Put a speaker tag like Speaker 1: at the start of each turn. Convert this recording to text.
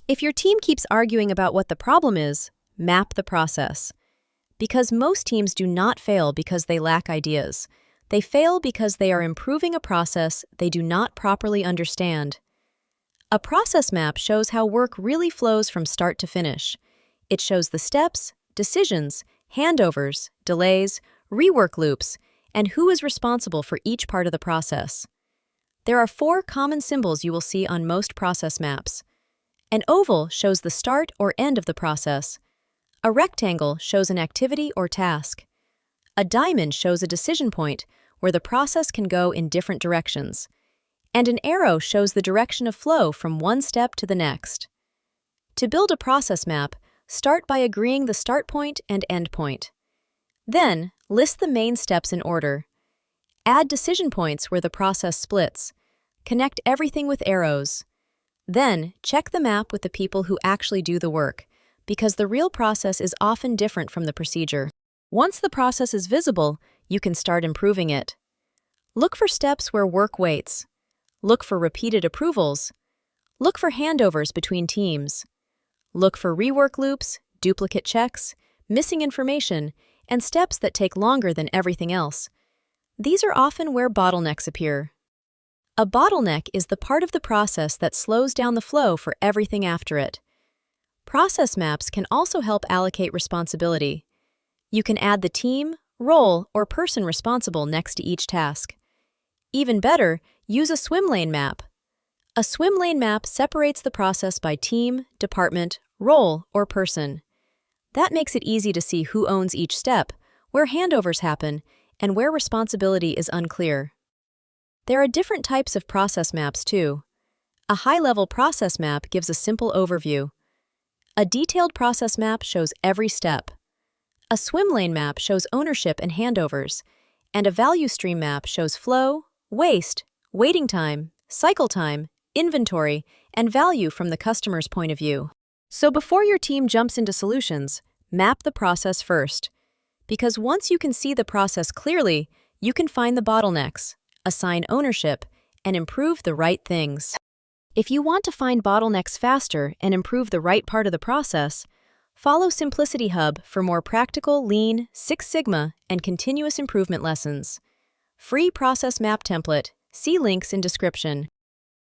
Speaker 1: If your team keeps arguing about what the problem is, map the process. Because most teams do not fail because they lack ideas. They fail because they are improving a process they do not properly understand. A process map shows how work really flows from start to finish. It shows the steps, decisions, handovers, delays, rework loops, and who is responsible for each part of the process. There are 4 common symbols you will see on most process maps. An oval shows the start or end of the process. A rectangle shows an activity or task. A diamond shows a decision point where the process can go in different directions. And an arrow shows the direction of flow from one step to the next. To build a process map, start by agreeing the start point and end point. Then, list the main steps in order. Add decision points where the process splits. Connect everything with arrows. Then, check the map with the people who actually do the work, because the real process is often different from the procedure. Once the process is visible, you can start improving it. Look for steps where work waits. Look for repeated approvals. Look for handovers between teams. Look for rework loops, duplicate checks, missing information, and steps that take longer than everything else. These are often where bottlenecks appear. A bottleneck is the part of the process that slows down the flow for everything after it. Process maps can also help allocate responsibility. You can add the team, role, or person responsible next to each task. Even better, use a swim lane map. A swim lane map separates the process by team, department, role, or person. That makes it easy to see who owns each step, where handovers happen, and where responsibility is unclear. There are different types of process maps too. A high-level process map gives a simple overview. A detailed process map shows every step. A swim lane map shows ownership and handovers, and a value stream map shows flow, waste, waiting time, cycle time, inventory, and value from the customer's point of view. So before your team jumps into solutions, map the process first. Because once you can see the process clearly, you can find the bottlenecks, assign ownership, and improve the right things. If you want to find bottlenecks faster and improve the right part of the process, follow SimplicityHub for more practical, lean, Six Sigma, and continuous improvement lessons. Free process map template. See links in description.